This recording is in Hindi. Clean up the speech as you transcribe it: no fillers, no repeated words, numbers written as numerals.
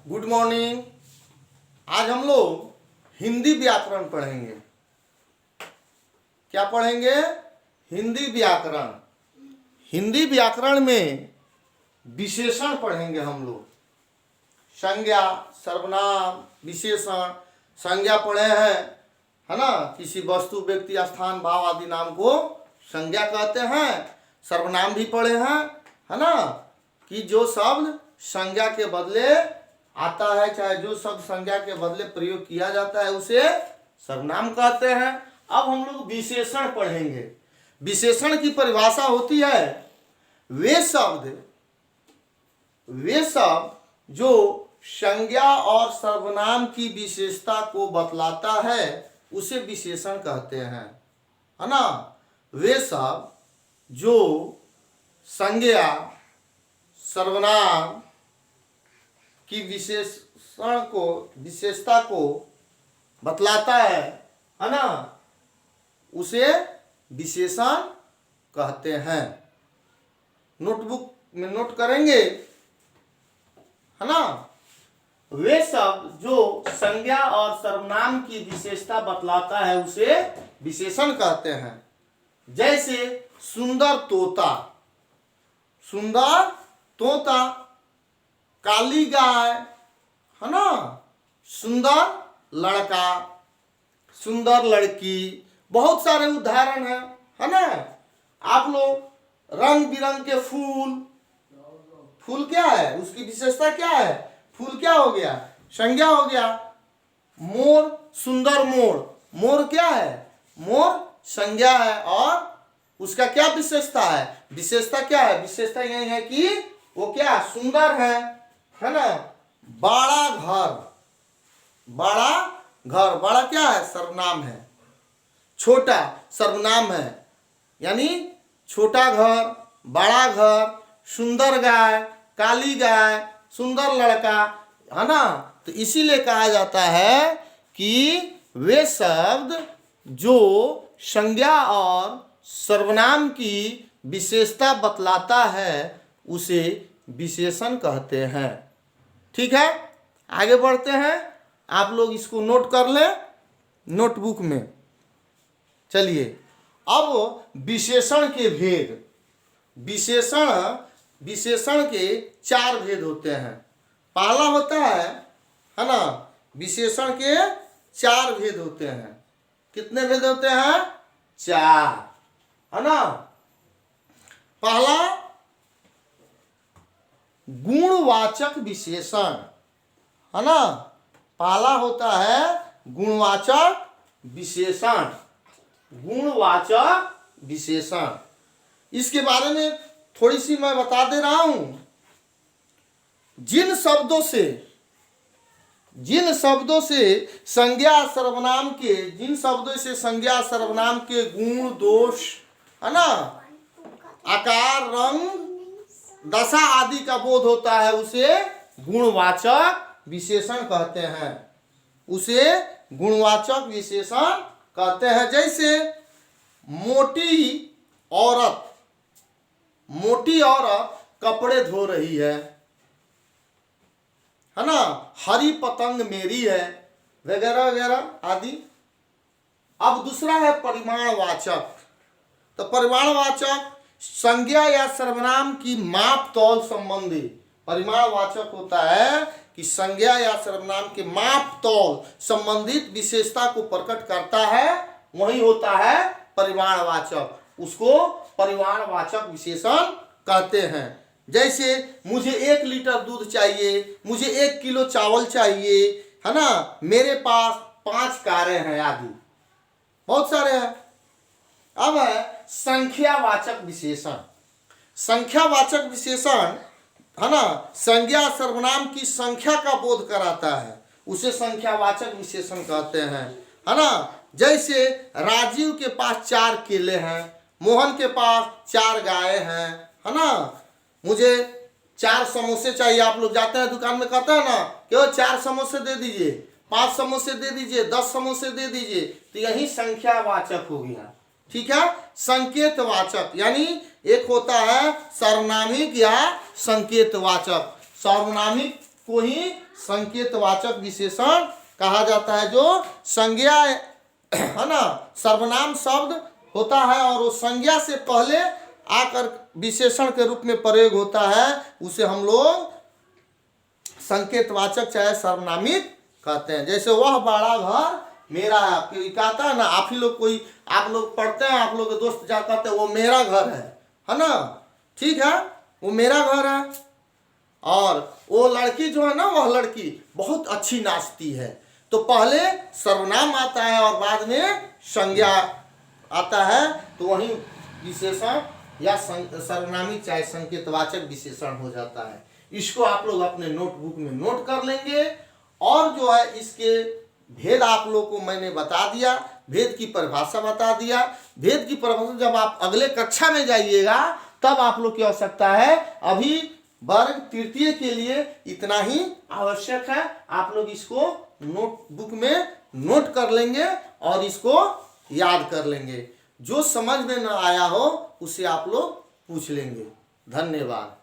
Good morning. आज हम लोग हिंदी व्याकरण पढ़ेंगे। क्या पढ़ेंगे? हिंदी व्याकरण। हिंदी व्याकरण में विशेषण पढ़ेंगे हम लोग। संज्ञा, सर्वनाम, विशेषण। संज्ञा पढ़े हैं, है ना? किसी वस्तु, व्यक्ति, स्थान, भाव आदि नाम को संज्ञा कहते हैं। सर्वनाम भी पढ़े हैं, है ना? कि जो शब्द संज्ञा के बदले आता है, चाहे जो शब्द संज्ञा के बदले प्रयोग किया जाता है, उसे सर्वनाम कहते हैं। अब हम लोग विशेषण पढ़ेंगे। विशेषण की परिभाषा होती है वे शब्द जो संज्ञा और सर्वनाम की विशेषता को बतलाता है, उसे विशेषण कहते हैं, है ना? वे शब्द जो संज्ञा, सर्वनाम की विशेषता को बतलाता है ना? उसे विशेषण कहते हैं। नोटबुक में नोट करेंगे, है ना? वे शब्द जो संज्ञा और सर्वनाम की विशेषता बतलाता है, उसे विशेषण कहते हैं। जैसे सुंदर तोता, सुंदर तोता, काली गाय, है ना? सुंदर लड़का, सुंदर लड़की, बहुत सारे उदाहरण हैं, है ना? आप लोग रंग बिरंग के फूल, फूल क्या है? उसकी विशेषता क्या है? फूल क्या हो गया? संज्ञा हो गया। मोर, सुंदर मोर, मोर क्या है? मोर संज्ञा है। और उसका क्या विशेषता है? विशेषता क्या है? विशेषता यही है कि वो क्या? सुंदर है ना? बड़ा घर, बड़ा घर, बड़ा क्या है? सर्वनाम है। छोटा सर्वनाम है, यानी छोटा घर, बड़ा घर, सुंदर गाय, काली गाय, सुंदर लड़का, है ना? तो इसीलिए कहा जाता है कि वे शब्द जो संज्ञा और सर्वनाम की विशेषता बतलाता है, उसे विशेषण कहते हैं। ठीक है, आगे बढ़ते हैं। आप लोग इसको नोट कर लें नोटबुक में। चलिए, अब विशेषण के भेद। विशेषण के 4 भेद होते हैं। पहला होता है ना? विशेषण के 4 भेद होते हैं। कितने भेद होते हैं? 4, है ना? पहला गुणवाचक विशेषण, है ना? पहला होता है गुणवाचक विशेषण। गुणवाचक विशेषण, इसके बारे में थोड़ी सी मैं बता दे रहा हूं। जिन शब्दों से संज्ञा सर्वनाम के गुण, दोष, है ना, आकार, रंग, दशा आदि का बोध होता है, उसे गुणवाचक विशेषण कहते हैं। उसे गुणवाचक विशेषण कहते हैं। जैसे मोटी औरत कपड़े धो रही है ना? हरी पतंग मेरी है, वगैरह वगैरह आदि। अब दूसरा है परिमाणवाचक। तो परिमाणवाचक संज्ञा या सर्वनाम की माप तौल संबंधी। परिमाणवाचक होता है कि संज्ञा या सर्वनाम के माप तौल संबंधित विशेषता को प्रकट करता है, वही होता है परिमाणवाचक। उसको परिमाणवाचक विशेषण कहते हैं। जैसे मुझे 1 लीटर दूध चाहिए, मुझे 1 किलो चावल चाहिए, है ना? मेरे पास 5 कारें हैं आदि, बहुत सारे हैं। अब है संख्यावाचक विशेषण। संख्यावाचक विशेषण, है ना, संज्ञा सर्वनाम की संख्या का बोध कराता है, उसे संख्यावाचक विशेषण कहते हैं, है ना? जैसे राजीव के पास 4 केले हैं, मोहन के पास 4 गायें हैं, है ना? मुझे 4 समोसे चाहिए। आप लोग जाते हैं दुकान में, कहते हैं ना कि वो 4 समोसे दे दीजिए, 5 समोसे दे दीजिए, 10 समोसे दे दीजिए। तो यही संख्यावाचक हो गया। ठीक है। संकेतवाचक, यानी एक होता है सार्वनामिक या संकेतवाचक। सार्वनामिक को ही संकेतवाचक विशेषण कहा जाता है। जो संज्ञा है ना, सर्वनाम शब्द होता है और वो संज्ञा से पहले आकर विशेषण के रूप में प्रयोग होता है, उसे हम लोग संकेतवाचक चाहे सर्वनामित कहते हैं। जैसे वह बड़ा घर मेरा है, आपके कहता है ना, आप ही लोग कोई आप लोग पढ़ते हैं, आप लोग के दोस्त जा कहते हैं वो मेरा घर है ना, ठीक है, वो मेरा घर है। और वो लड़की जो है ना, वह लड़की बहुत अच्छी नाचती है। तो पहले सर्वनाम आता है और बाद में संज्ञा आता है, तो वही विशेषण या सर्वनामी चाहे संकेतवाचक विशेषण हो जाता है। इसको आप लोग अपने नोटबुक में नोट कर लेंगे। और जो है इसके भेद आप लोग को मैंने बता दिया, भेद की परिभाषा बता दिया। भेद की परिभाषा जब आप अगले कक्षा में जाइएगा तब आप लोग की आवश्यकता है। अभी वर्ग तृतीय के लिए इतना ही आवश्यक है। आप लोग इसको नोटबुक में नोट कर लेंगे और इसको याद कर लेंगे। जो समझ में न आया हो उसे आप लोग पूछ लेंगे। धन्यवाद।